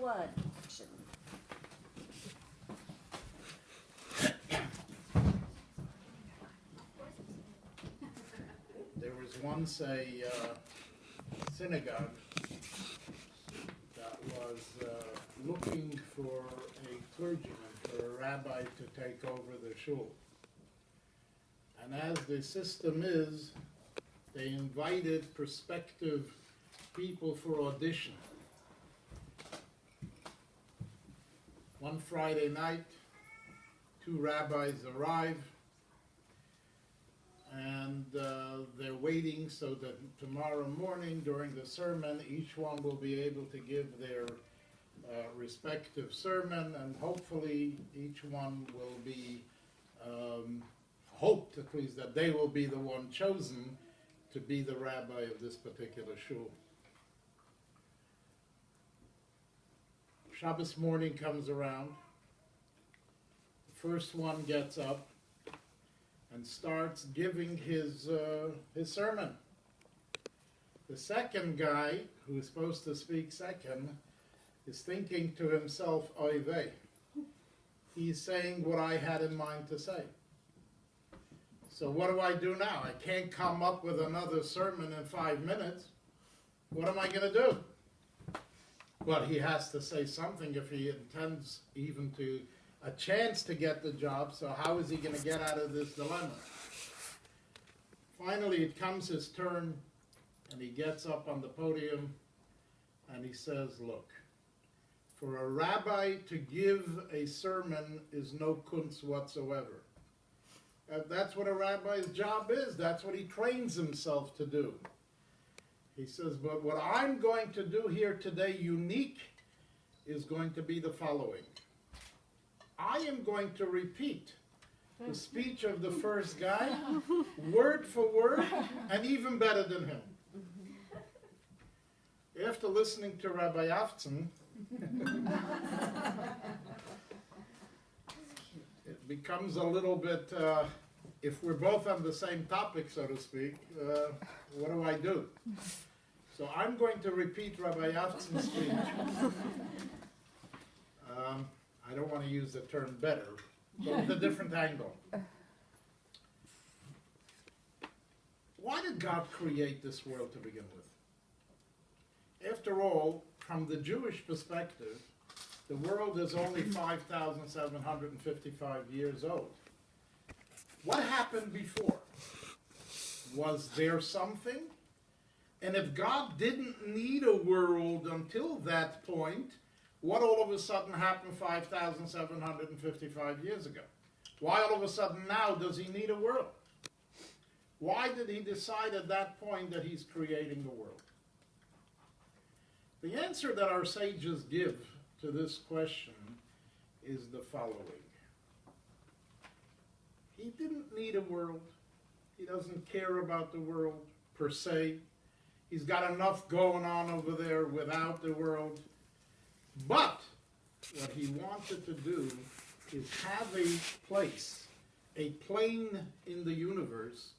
one. There was once a synagogue that was looking for a clergyman, for a rabbi to take over the shul. And as the system is, they invited prospective people for audition. One Friday night, 2 rabbis arrive, and they're waiting so that tomorrow morning during the sermon, each one will be able to give their respective sermon, and hopefully each one will be hoped, at least, that they will be the one chosen to be the rabbi of this particular shul. Shabbos morning comes around. The first one gets up and starts giving his sermon. The second guy, who is supposed to speak second, is thinking to himself, oy vey. He's saying what I had in mind to say. So what do I do now? I can't come up with another sermon in 5 minutes. What am I going to do? Well, he has to say something if he intends even to a chance to get the job. So how is he going to get out of this dilemma? Finally, it comes his turn, and he gets up on the podium, and he says, look, for a rabbi to give a sermon is no kunst whatsoever. That's what a rabbi's job is. That's what he trains himself to do. He says, but what I'm going to do here today, unique, is going to be the following. I am going to repeat the speech of the first guy, word for word, and even better than him. After listening to Rabbi Afton, it becomes a little bit, if we're both on the same topic, so to speak, what do I do? So I'm going to repeat Rabbi Afton's speech. I don't want to use the term better, but with a different angle. Why did God create this world to begin with? After all, from the Jewish perspective, the world is only 5,755 years old. What happened before? Was there something? And if God didn't need a world until that point, what all of a sudden happened 5,755 years ago? Why all of a sudden now does he need a world? Why did he decide at that point that he's creating the world? The answer that our sages give to this question is the following. He didn't need a world. He doesn't care about the world per se. He's got enough going on over there without the world. But what he wanted to do is have a place, a plane in the universe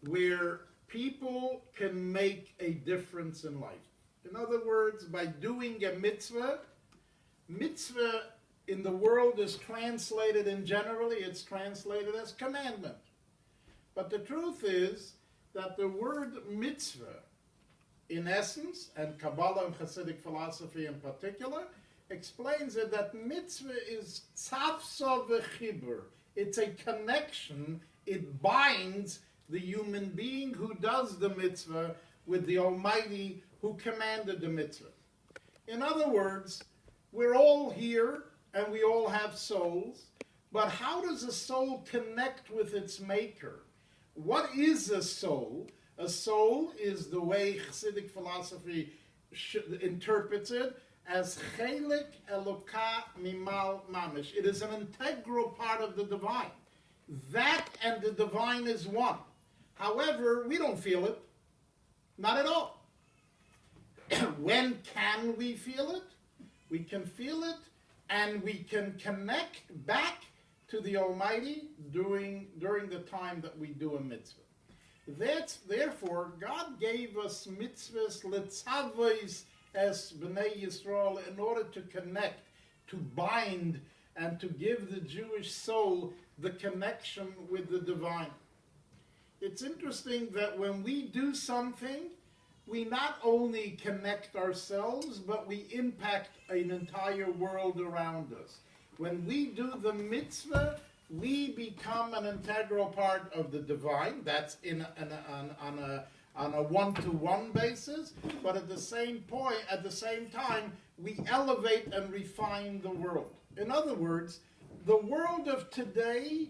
where people can make a difference in life. In other words, by doing a mitzvah, mitzvah in the world is translated, and generally it's translated as commandment. But the truth is that the word mitzvah, in essence, and Kabbalah and Hasidic philosophy in particular, explains it that mitzvah is tzavsa v'chibur. It's a connection. It binds the human being who does the mitzvah with the Almighty who commanded the mitzvah. In other words, we're all here and we all have souls, but how does a soul connect with its maker? What is a soul? A soul is the way Hasidic philosophy interprets it as chelik eloka mimal mamish. It is an integral part of the divine. That and the divine is one. However, we don't feel it. Not at all. When can we feel it? We can feel it, and we can connect back to the Almighty during the time that we do a mitzvah. Therefore, God gave us mitzvahs letzavos as Bnei Yisrael in order to connect, to bind, and to give the Jewish soul the connection with the divine. It's interesting that when we do something, we not only connect ourselves, but we impact an entire world around us. When we do the mitzvah, we become an integral part of the divine. That's on a one-to-one basis, but at the same time, we elevate and refine the world. In other words, the world of today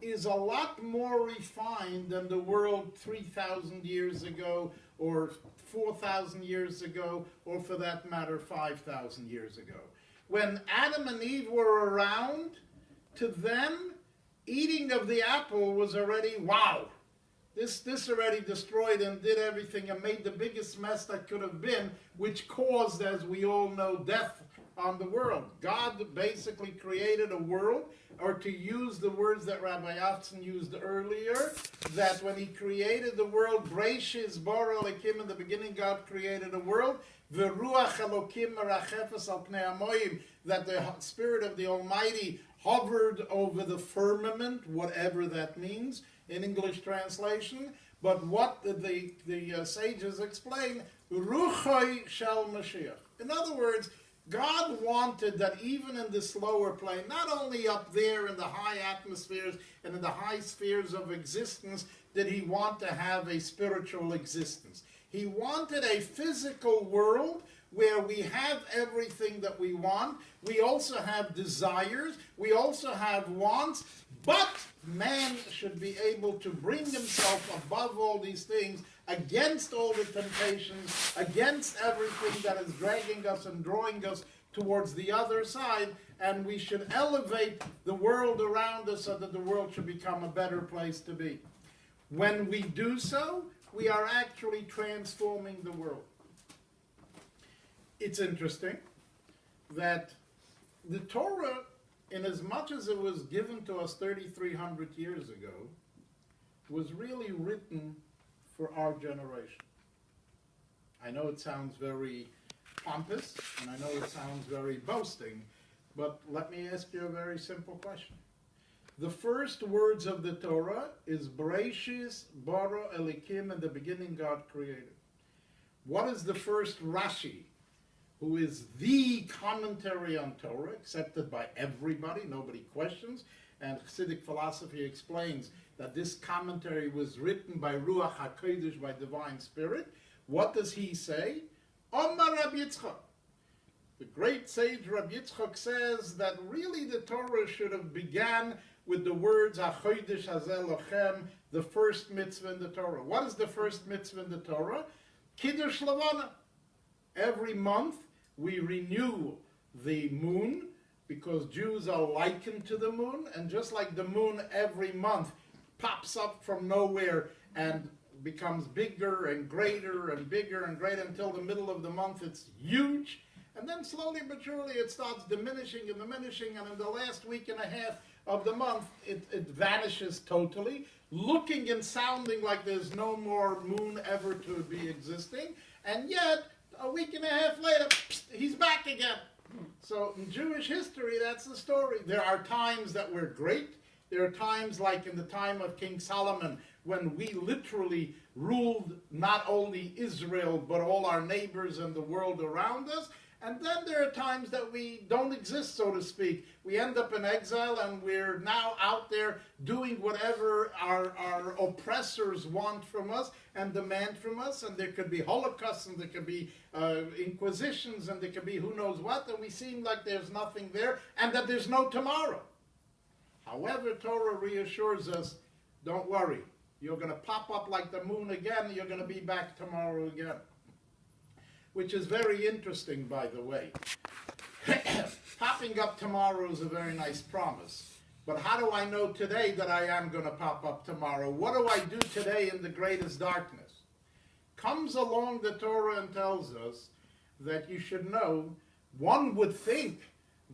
is a lot more refined than the world 3,000 years ago, or 4,000 years ago, or for that matter, 5,000 years ago. When Adam and Eve were around, to them, eating of the apple was already, wow, this already destroyed and did everything and made the biggest mess that could have been, which caused, as we all know, death on the world. God basically created a world, or to use the words that Rabbi Afson used earlier, that when he created the world, Breishis bara Elokim, in the beginning God created a world, V'ruach Elokim merachefes al pnei hamoyim, that the Spirit of the Almighty hovered over the firmament, whatever that means in English translation. But what the sages explain, Ruchoi shel Mashiach. In other words, God wanted that even in this lower plane, not only up there in the high atmospheres and in the high spheres of existence, did he want to have a spiritual existence. He wanted a physical world where we have everything that we want. We also have desires. We also have wants. But man should be able to bring himself above all these things, against all the temptations, against everything that is dragging us and drawing us towards the other side, and we should elevate the world around us so that the world should become a better place to be. When we do so, we are actually transforming the world. It's interesting that the Torah, in as much as it was given to us 3,300 years ago, was really written for our generation. I know it sounds very pompous, and I know it sounds very boasting, but let me ask you a very simple question. The first words of the Torah is Breishis bara Elokim, in the beginning God created. What is the first Rashi, who is the commentary on Torah, accepted by everybody, nobody questions, and Hasidic philosophy explains that this commentary was written by Ruach HaKodesh, by Divine Spirit. What does he say? Omar Rabbi Yitzchak. The great sage Rabbi Yitzchak says that really the Torah should have began with the words HaChodesh Hazeh Lochem, the first mitzvah in the Torah. What is the first mitzvah in the Torah? Kiddush Levana. Every month we renew the moon, because Jews are likened to the moon, and just like the moon every month pops up from nowhere and becomes bigger and greater and bigger and greater until the middle of the month it's huge, and then slowly but surely it starts diminishing and diminishing, and in the last week and a half of the month it vanishes totally, looking and sounding like there's no more moon ever to be existing, and yet a week and a half later, he's back again. So in Jewish history, that's the story. There are times that we're great. There are times like in the time of King Solomon, when we literally ruled not only Israel, but all our neighbors and the world around us. And then there are times that we don't exist, so to speak. We end up in exile, and we're now out there doing whatever our oppressors want from us and demand from us. And there could be holocausts, and there could be inquisitions, and there could be who knows what. And we seem like there's nothing there, and that there's no tomorrow. However, Torah reassures us, don't worry. You're going to pop up like the moon again. You're going to be back tomorrow again. Which is very interesting, by the way. Popping up tomorrow is a very nice promise. But how do I know today that I am going to pop up tomorrow? What do I do today in the greatest darkness? Comes along the Torah and tells us that you should know, one would think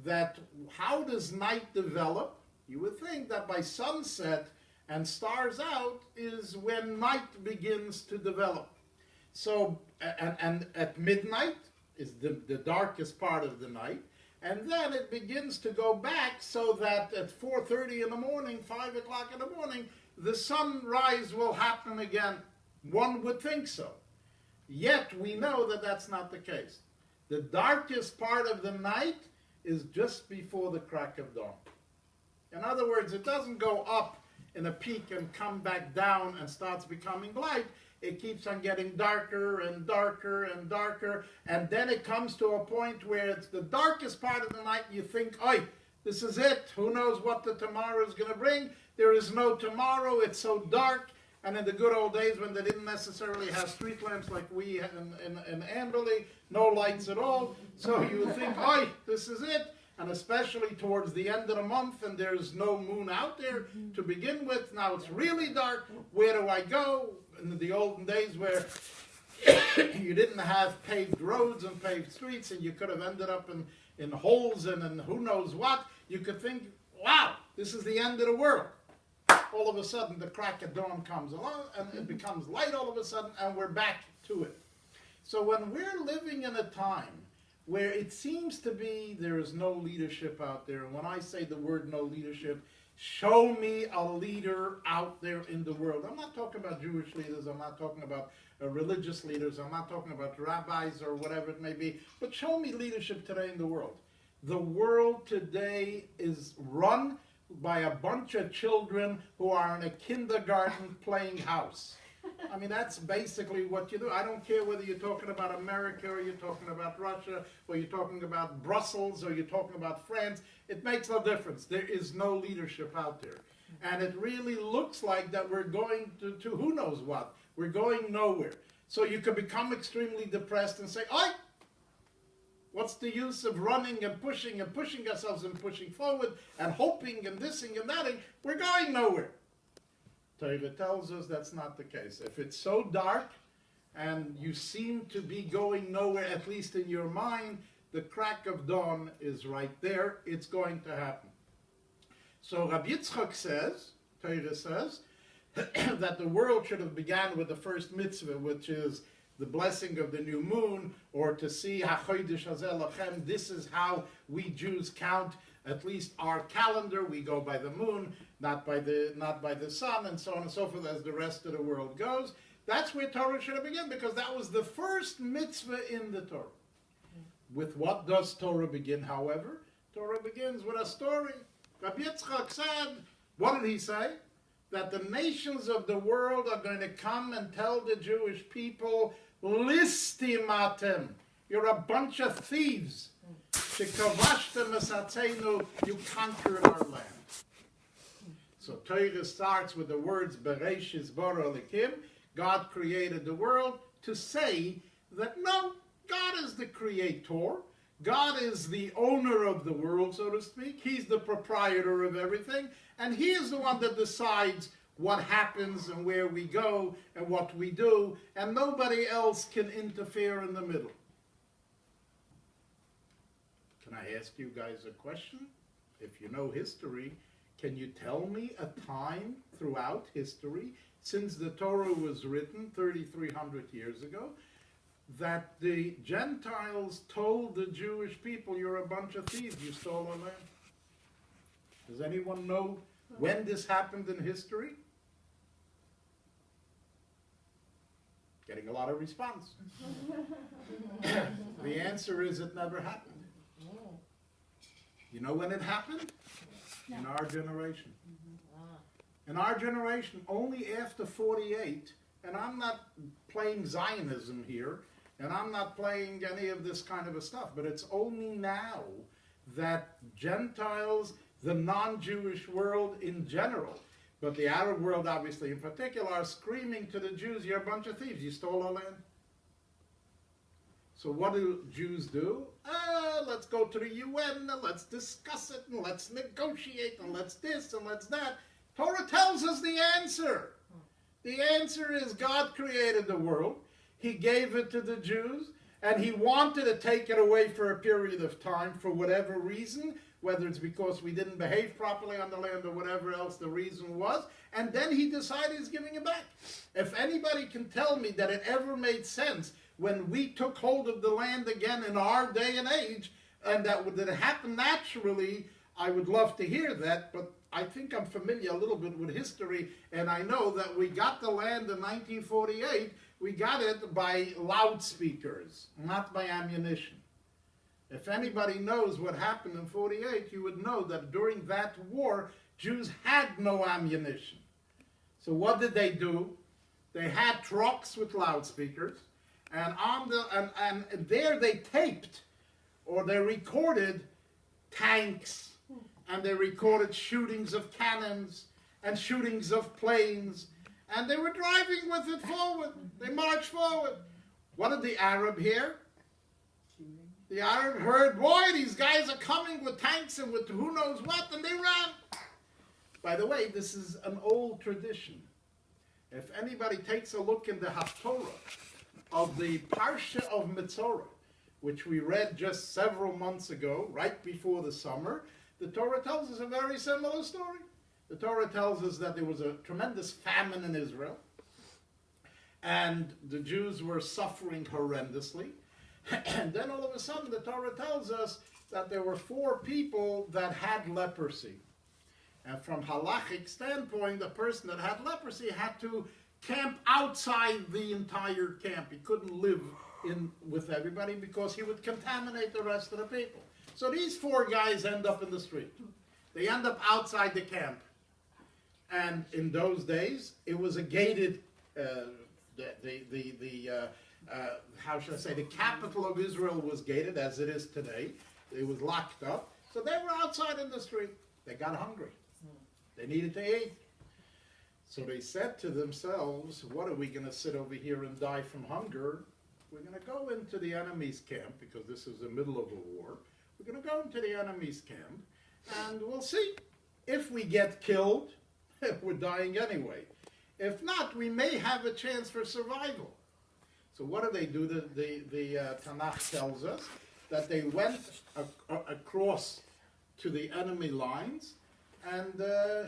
that how does night develop? You would think that by sunset and stars out is when night begins to develop. So, and at midnight is the darkest part of the night. And then it begins to go back so that at 4:30 in the morning, 5 o'clock in the morning, the sunrise will happen again. One would think so. Yet we know that that's not the case. The darkest part of the night is just before the crack of dawn. In other words, it doesn't go up in a peak and come back down and starts becoming light. It keeps on getting darker and darker and darker, and then it comes to a point where it's the darkest part of the night, and you think, "Oi, this is it. Who knows what the tomorrow is going to bring? There is no tomorrow. It's so dark." And in the good old days when they didn't necessarily have street lamps like we have in Amberley, no lights at all, so you would think, "Oi, this is it." And especially towards the end of the month, and there's no moon out there to begin with. Now it's really dark. Where do I go? In the olden days where you didn't have paved roads and paved streets, and you could have ended up in holes and in who knows what, you could think, "Wow, this is the end of the world." All of a sudden, the crack of dawn comes along, and it becomes light all of a sudden, and we're back to it. So when we're living in a time where it seems to be there is no leadership out there, and when I say the word no leadership, show me a leader out there in the world. I'm not talking about Jewish leaders, I'm not talking about religious leaders, I'm not talking about rabbis or whatever it may be, but show me leadership today in the world. The world today is run by a bunch of children who are in a kindergarten playing house. I mean, that's basically what you do. I don't care whether you're talking about America or you're talking about Russia or you're talking about Brussels or you're talking about France. It makes no difference. There is no leadership out there. And it really looks like that we're going to who knows what. We're going nowhere. So you could become extremely depressed and say, "Oi! What's the use of running and pushing ourselves and pushing forward and hoping and thising and thating? We're going nowhere." Torah tells us that's not the case. If it's so dark and you seem to be going nowhere, at least in your mind, the crack of dawn is right there. It's going to happen. So Rabbi Yitzchak says, Torah says, that the world should have began with the first mitzvah, which is the blessing of the new moon, or to see HaChodesh Hazeh Lachem. This is how we Jews count, at least our calendar. We go by the moon, not by the sun, and so on and so forth as the rest of the world goes. That's where Torah should have begun, because that was the first mitzvah in the Torah. With what does Torah begin, however? Torah begins with a story. Rabbi Yitzchak said, what did he say? That the nations of the world are going to come and tell the Jewish people, "Listimatem, you're a bunch of thieves. Shekavashtem esatzenu, you conquered our land." So Torah starts with the words Bereshis bara Elokim. God created the world, to say that no, God is the creator. God is the owner of the world, so to speak. He's the proprietor of everything. And he is the one that decides what happens and where we go and what we do. And nobody else can interfere in the middle. Can I ask you guys a question? If you know history, can you tell me a time throughout history, since the Torah was written 3,300 years ago, that the Gentiles told the Jewish people, "You're a bunch of thieves, you stole our land"? Does anyone know when this happened in history? Getting a lot of response. The answer is it never happened. You know when it happened? In our generation. In our generation, only after 48, and I'm not playing Zionism here, and I'm not playing any of this kind of a stuff, but it's only now that Gentiles, the non-Jewish world in general, but the Arab world obviously in particular, are screaming to the Jews, "You're a bunch of thieves, you stole our land." So what do Jews do? Let's go to the UN, and let's discuss it, and let's negotiate, and let's this, and let's that. Torah tells us the answer. The answer is God created the world. He gave it to the Jews, and he wanted to take it away for a period of time for whatever reason, whether it's because we didn't behave properly on the land or whatever else the reason was, and then he decided he's giving it back. If anybody can tell me that it ever made sense when we took hold of the land again in our day and age, and that would happen naturally, I would love to hear that, but I think I'm familiar a little bit with history, and I know that we got the land in 1948, we got it by loudspeakers, not by ammunition. If anybody knows what happened in 48, you would know that during that war, Jews had no ammunition. So what did they do? They had trucks with loudspeakers, and and there they taped or they recorded tanks, and they recorded shootings of cannons and shootings of planes, and they were driving with it forward. They marched forward. What did the Arab hear? The Arab heard, boy, these guys are coming with tanks and with who knows what, and they ran. By the way, this is an old tradition. If anybody takes a look in the Haftorah of the Parsha of Mitzorah, which we read just several months ago, right before the summer, the Torah tells us a very similar story. The Torah tells us that there was a tremendous famine in Israel, and the Jews were suffering horrendously. And then all of a sudden the Torah tells us that there were 4 people that had leprosy. And from halachic standpoint, the person that had leprosy had to camp outside the entire camp. He couldn't live in with everybody because he would contaminate the rest of the people. So these 4 guys end up in the street. They end up outside the camp. And in those days, it was a gated, how should I say, the capital of Israel was gated as it is today. It was locked up. So they were outside in the street. They got hungry. They needed to eat. So they said to themselves, what are we going to sit over here and die from hunger? We're going to go into the enemy's camp, because this is the middle of a war. We're going to go into the enemy's camp, and we'll see. If we get killed, we're dying anyway. If not, we may have a chance for survival. So what do? The Tanakh tells us that they went across to the enemy lines, and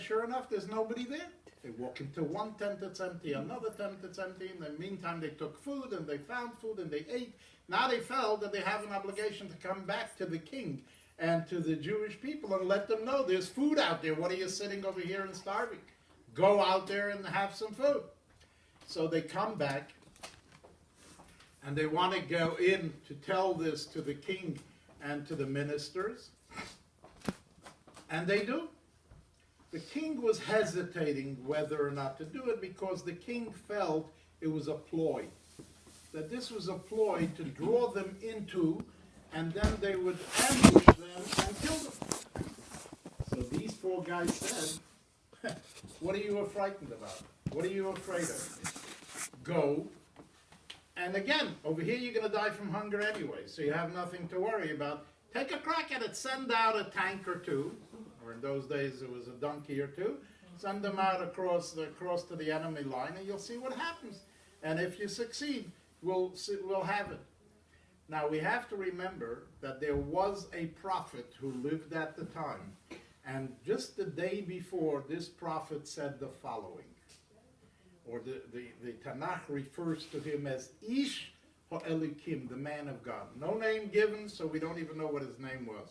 sure enough, there's nobody there. They walk into one tent that's empty, another tent that's empty. In the meantime, they took food, and they found food, and they ate. Now they felt that they have an obligation to come back to the king and to the Jewish people and let them know there's food out there. What are you sitting over here and starving? Go out there and have some food. So they come back, and they want to go in to tell this to the king and to the ministers. And they do. The king was hesitating whether or not to do it because the king felt it was a ploy. That this was a ploy to draw them into, and then they would ambush them and kill them. So these 4 guys said, what are you frightened about? What are you afraid of? Go. And again, over here you're going to die from hunger anyway, so you have nothing to worry about. Take a crack at it. Send out a tank or 2, or in those days it was a donkey or 2. Send them out across to the enemy line, and you'll see what happens. And if you succeed, we'll have it. Now we have to remember that there was a prophet who lived at the time, and just the day before, this prophet said the following, or the Tanakh refers to him as Ish HaElikim, the man of God. No name given, so we don't even know what his name was.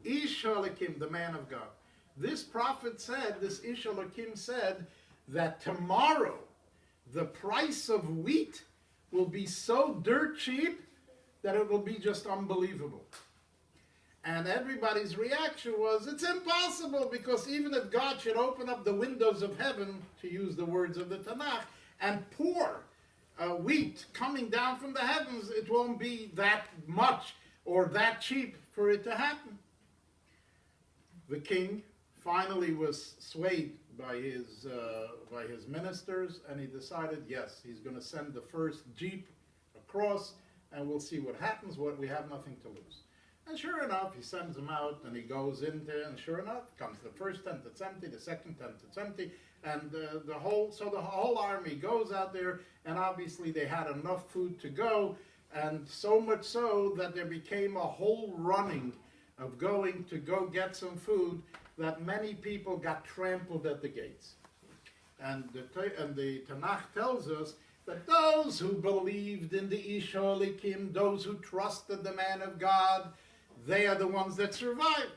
Ish HaElikim, the man of God. This prophet said, this Ish HaElikim said, that tomorrow the price of wheat will be so dirt cheap that it will be just unbelievable. And everybody's reaction was, it's impossible, because even if God should open up the windows of heaven, to use the words of the Tanakh, and pour wheat coming down from the heavens, it won't be that much or that cheap for it to happen. The king finally was swayed by his ministers, and he decided, yes, he's going to send the first jeep across, and we'll see what happens. We have nothing to lose. And sure enough, he sends them out, and he goes in there, and sure enough, comes the first tent that's empty, the second tent that's empty, and the whole army goes out there, and obviously they had enough food to go, and so much so that there became a whole running of going to go get some food, that many people got trampled at the gates. And the Tanakh tells us that those who believed in the Ish HaElikim, those who trusted the man of God, they are the ones that survived.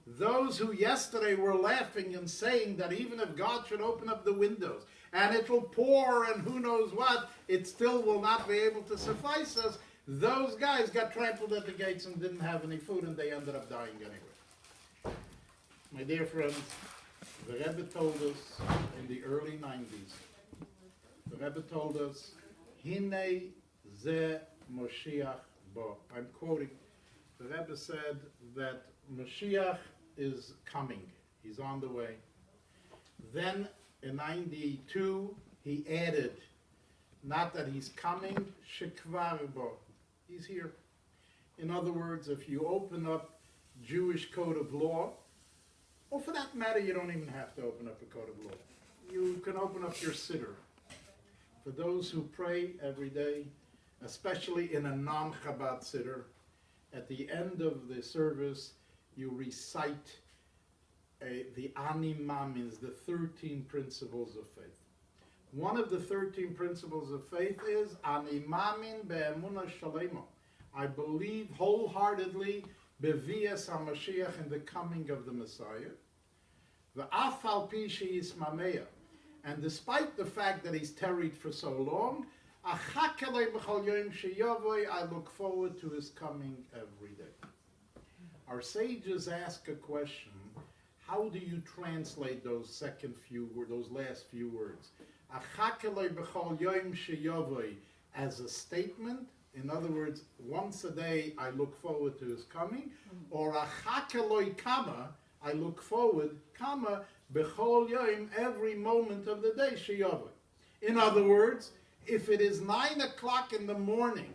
Those who yesterday were laughing and saying that even if God should open up the windows and it will pour and who knows what, it still will not be able to suffice us, those guys got trampled at the gates and didn't have any food and they ended up dying anyway. My dear friends, the Rebbe told us in the early 90s, the Rebbe told us, Hine ze Moshiach bo. I'm quoting. The Rebbe said that Moshiach is coming. He's on the way. Then in 92, he added, not that he's coming, shekvar bo. He's here. In other words, if you open up Jewish code of law, or for that matter, you don't even have to open up a code of law. You can open up your siddur. For those who pray every day, especially in a non-Chabad siddur, at the end of the service, you recite the Ani Mamins, the 13 principles of faith. One of the 13 principles of faith is Ani Mamin be'emunah shalema. I believe wholeheartedly bevias HaMashiach, in the coming of the Messiah. V'af al pi she'is mameya. And despite the fact that he's tarried for so long, I look forward to his coming every day. Our sages ask a question: how do you translate those last few words? As a statement, in other words, once a day I look forward to his coming, or kama, I look forward, kama b'chol yom, every moment of the day, sheyavoi. In other words, if it is 9 o'clock in the morning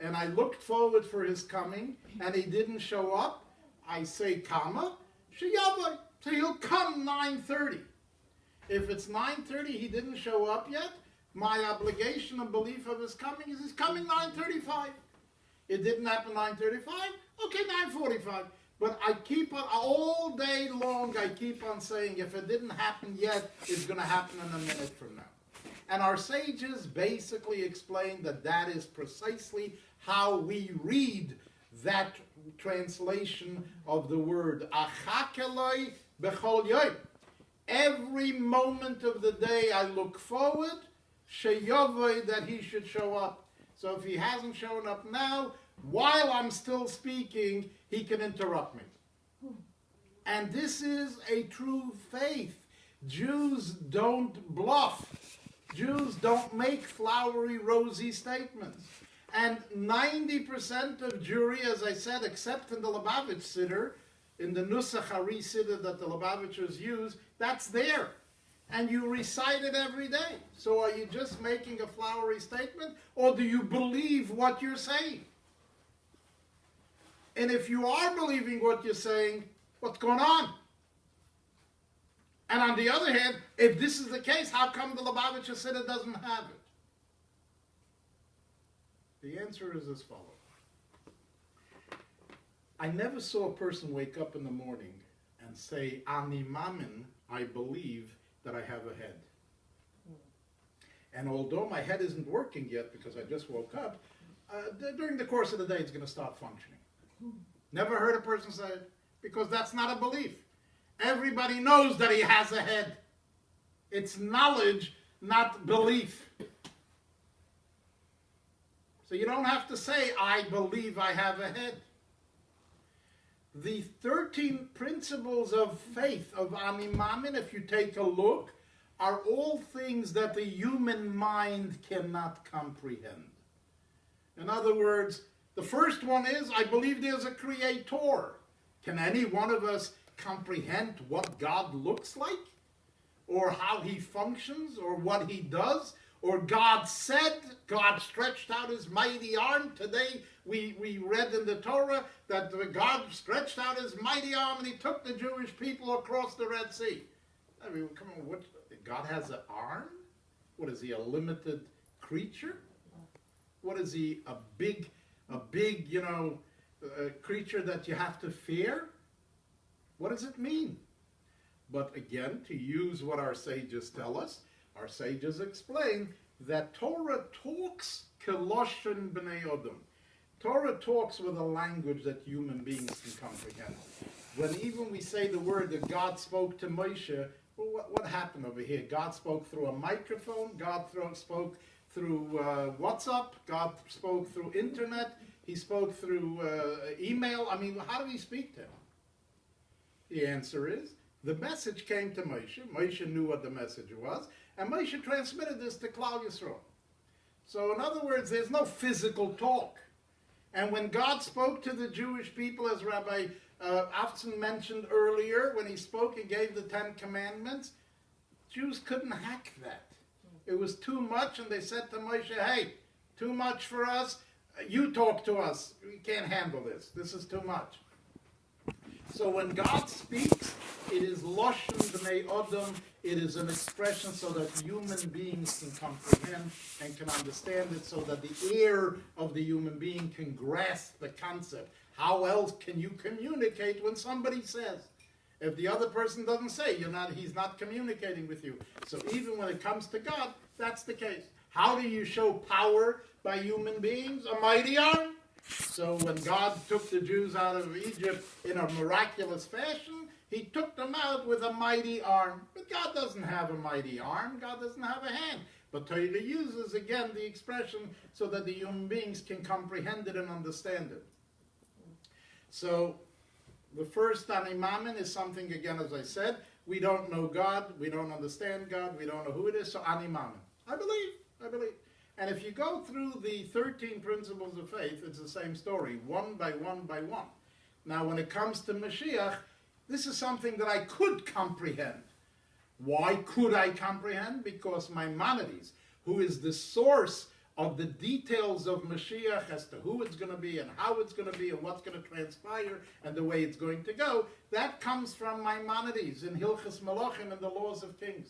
and I looked forward for his coming and he didn't show up, I say kama, sheyavoi. So he'll come 9:30. If it's 9:30, he didn't show up yet, my obligation and belief of his coming is he's coming 9:35. It didn't happen 9:35, okay, 9:45. But I keep on, all day long, I keep on saying, if it didn't happen yet, it's going to happen in a minute from now. And our sages basically explain that that is precisely how we read that translation of the word achakeloi bechol yom. Every moment of the day I look forward, sheyovoi, that he should show up. So if he hasn't shown up now, while I'm still speaking, he can interrupt me. And this is a true faith. Jews don't bluff. Jews don't make flowery, rosy statements. And 90% of Jewry, as I said, except in the Lubavitch Siddur, in the Nusach Hari Siddur that the Lubavitchers use, that's there. And you recite it every day. So are you just making a flowery statement, or do you believe what you're saying? And if you are believing what you're saying, what's going on? And on the other hand, if this is the case, how come the Lubavitcher Siddur doesn't have it? The answer is as follows. I never saw a person wake up in the morning and say, Ani Mamin, I believe that I have a head. And although my head isn't working yet because I just woke up, during the course of the day it's going to start functioning. Never heard a person say it, because that's not a belief. Everybody knows that he has a head. It's knowledge, not belief. So you don't have to say, I believe I have a head. The 13 principles of faith of Ani Mamin, if you take a look, are all things that the human mind cannot comprehend. In other words, the first one is, I believe there's a creator. Can any one of us comprehend what God looks like? Or how he functions? Or what he does? Or God said, God stretched out his mighty arm. Today we read in the Torah that God stretched out his mighty arm and he took the Jewish people across the Red Sea. I mean, come on, what, God has an arm? What is he, a limited creature? What is he, a big, creature that you have to fear? What does it mean? But again, to use what our sages tell us, our sages explain that Torah talks Keloshen B'nei Odom. Torah talks with a language that human beings can comprehend. When even we say the word that God spoke to Moshe, well, what happened over here? God spoke through a microphone, God spoke through WhatsApp, God spoke through internet, he spoke through email. I mean, how do we speak to him? The answer is, the message came to Moshe. Moshe knew what the message was, and Moshe transmitted this to Klal Yisrael. So in other words, there's no physical talk. And when God spoke to the Jewish people, as Rabbi Afson mentioned earlier, when he spoke and gave the 10 Commandments, Jews couldn't hack that. It was too much, and they said to Moshe, hey, too much for us. You talk to us. We can't handle this. This is too much. So when God speaks, it is Loshen B'nei Odom. It is an expression so that human beings can comprehend and can understand it, so that the ear of the human being can grasp the concept. How else can you communicate when somebody says? If the other person doesn't say, he's not communicating with you. So even when it comes to God, that's the case. How do you show power by human beings? A mighty arm. So when God took the Jews out of Egypt in a miraculous fashion, he took them out with a mighty arm. But God doesn't have a mighty arm. God doesn't have a hand. But Torah uses, again, the expression so that the human beings can comprehend it and understand it. So the first Animamin is something, again, as I said, we don't know God, we don't understand God, we don't know who it is, so Animamin. I believe. And if you go through the 13 principles of faith, it's the same story, one by one by one. Now, when it comes to Mashiach, this is something that I could comprehend. Why could I comprehend? Because Maimonides, who is the source of the details of Mashiach as to who it's going to be and how it's going to be and what's going to transpire and the way it's going to go, that comes from Maimonides in Hilchos Melachim and the Laws of Kings.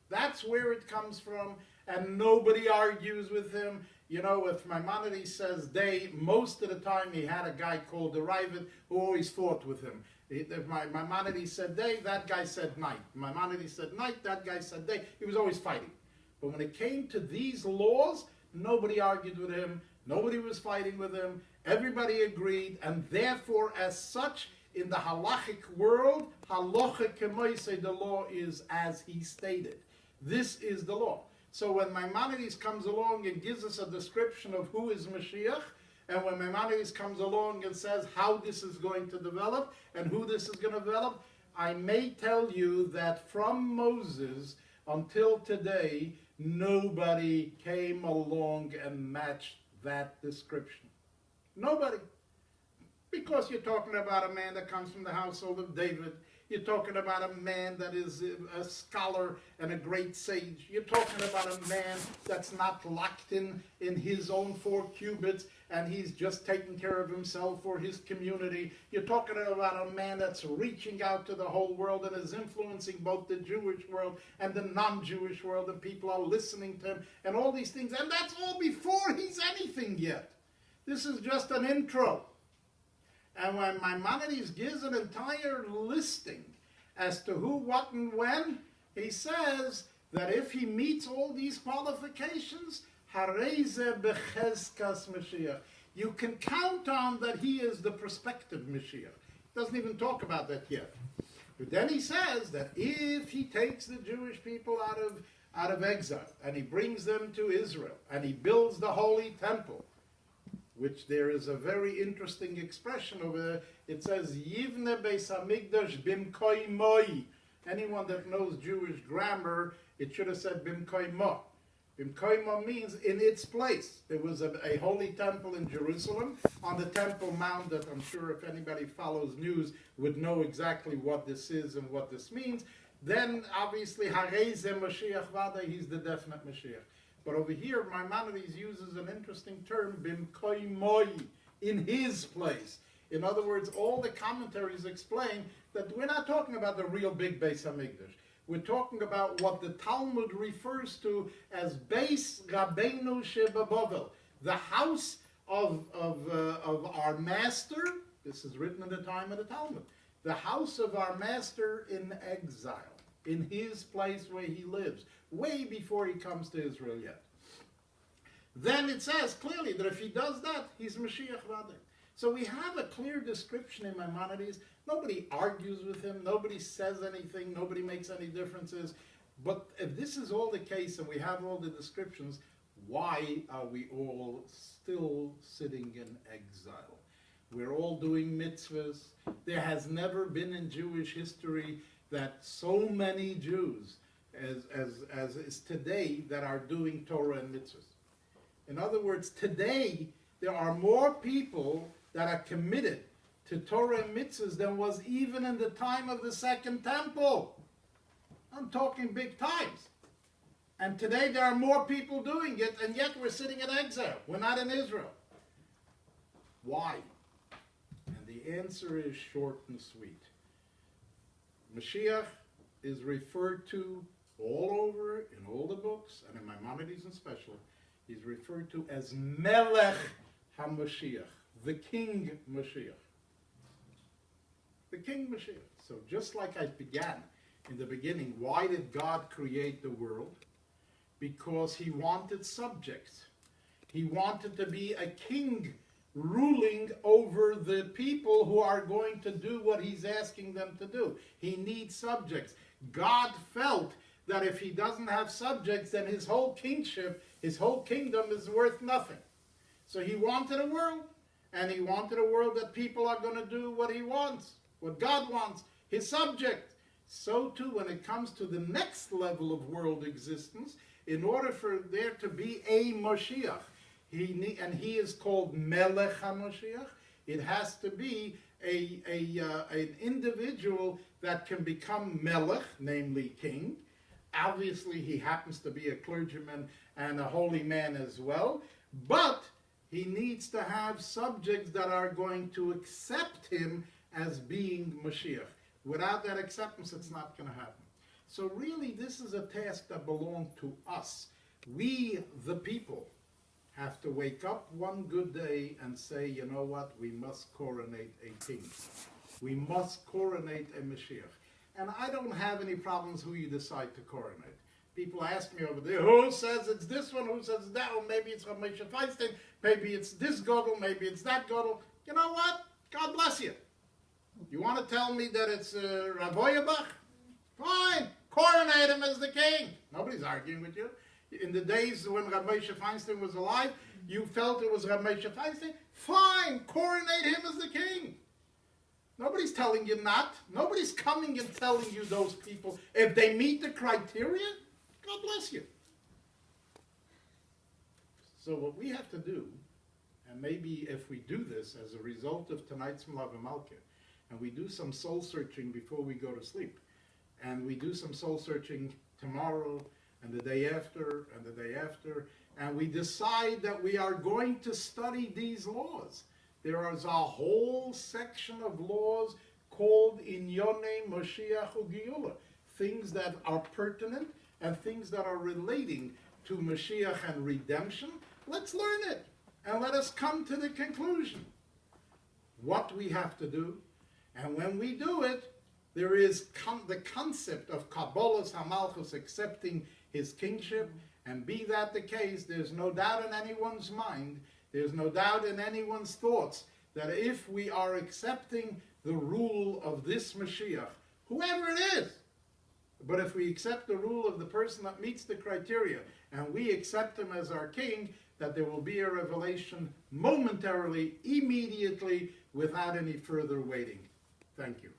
That's where it comes from, and nobody argues with him. If Maimonides says day, most of the time he had a guy called the Rabbi who always fought with him. If Maimonides said day, that guy said night. Maimonides said night, that guy said day. He was always fighting. But when it came to these laws, nobody argued with him. Nobody was fighting with him. Everybody agreed, and therefore, as such, in the halachic world, halacha k'moisei, the law is as he stated. This is the law. So when Maimonides comes along and gives us a description of who is Mashiach, and when Maimonides comes along and says how this is going to develop and who this is going to develop, I may tell you that from Moses until today, nobody came along and matched that description. Nobody. Because you're talking about a man that comes from the household of David. You're talking about a man that is a scholar and a great sage. You're talking about a man that's not locked in his own 4 cubits and he's just taking care of himself or his community. You're talking about a man that's reaching out to the whole world and is influencing both the Jewish world and the non-Jewish world, and people are listening to him and all these things. And that's all before he's anything yet. This is just an intro. And when Maimonides gives an entire listing as to who, what, and when, he says that if he meets all these qualifications, Hareze bechezkas Mashiach, you can count on that he is the prospective Mashiach. Doesn't even talk about that yet. But then he says that if he takes the Jewish people out of exile and he brings them to Israel and he builds the holy temple, which there is a very interesting expression over there. It says, Yivne Beis HaMikdash bimkoi moi. Anyone that knows Jewish grammar, it should have said bimkoi mo. Bimkoi mo means in its place. There was a holy temple in Jerusalem on the Temple Mount that I'm sure if anybody follows news would know exactly what this is and what this means. Then, obviously, Hareze Mashiach Vada, he's the definite Mashiach. But over here, Maimonides uses an interesting term, bimkoi moi, in his place. In other words, all the commentaries explain that we're not talking about the real big Beis HaMikdash. We're talking about what the Talmud refers to as Beis Rabbeinu Shebabovel, the house of our master. This is written in the time of the Talmud. The house of our master in exile, in his place where he lives, way before he comes to Israel yet. then it says clearly that if he does that, he's Mashiach Vadik. So we have a clear description in Maimonides. Nobody argues with him. Nobody says anything. Nobody makes any differences. But if this is all the case and we have all the descriptions, why are we all still sitting in exile? We're all doing mitzvahs. There has never been in Jewish history that so many Jews as is today that are doing Torah and mitzvahs. In other words, today there are more people that are committed to Torah and mitzvahs than was even in the time of the Second Temple. I'm talking big times. And today there are more people doing it, and yet we're sitting in exile. We're not in Israel. Why? And the answer is short and sweet. Mashiach is referred to all over in all the books, and in Maimonides in special, he's referred to as Melech HaMashiach, the King Mashiach. The King Mashiach. So just like I began in the beginning, why did God create the world? Because he wanted subjects. He wanted to be a king ruling over the people who are going to do what he's asking them to do. He needs subjects. God felt that if he doesn't have subjects, then his whole kingship, his whole kingdom is worth nothing. So he wanted a world, and he wanted a world that people are going to do what he wants, what God wants, his subject. So too, when it comes to the next level of world existence, in order for there to be a Mashiach, and he is called Melech HaMashiach, it has to be an individual that can become Melech, namely king. Obviously, he happens to be a clergyman and a holy man as well, but he needs to have subjects that are going to accept him as being Mashiach. Without that acceptance, it's not going to happen. So really, this is a task that belongs to us. We, the people, have to wake up one good day and say, you know what, we must coronate a king. We must coronate a Mashiach. And I don't have any problems who you decide to coronate. People ask me over there, who says it's this one, who says that one, maybe it's Rabbi Feinstein, maybe it's this Godel, maybe it's that Godel. You know what? God bless you. You want to tell me that it's Rabbi? Fine, coronate him as the king. Nobody's arguing with you. In the days when Rabbi Feinstein was alive, you felt it was Rabbi Feinstein. Fine, coronate him as the king. Nobody's telling you not. Nobody's coming and telling you those people. If they meet the criteria, God bless you. So what we have to do, and maybe if we do this as a result of tonight's Malav Malka, and we do some soul searching before we go to sleep, and we do some soul searching tomorrow, and the day after, and the day after, and we decide that we are going to study these laws. There is a whole section of laws called Inyone Moshiach U'Geula, things that are pertinent and things that are relating to Mashiach and redemption. Let's learn it, and let us come to the conclusion. What we have to do, and when we do it, there is the concept of Kabbalas HaMalchus, accepting his kingship, and be that the case, there's no doubt in anyone's mind, there's no doubt in anyone's thoughts, that if we are accepting the rule of this Mashiach, whoever it is, but if we accept the rule of the person that meets the criteria, and we accept him as our king, that there will be a revelation momentarily, immediately, without any further waiting. Thank you.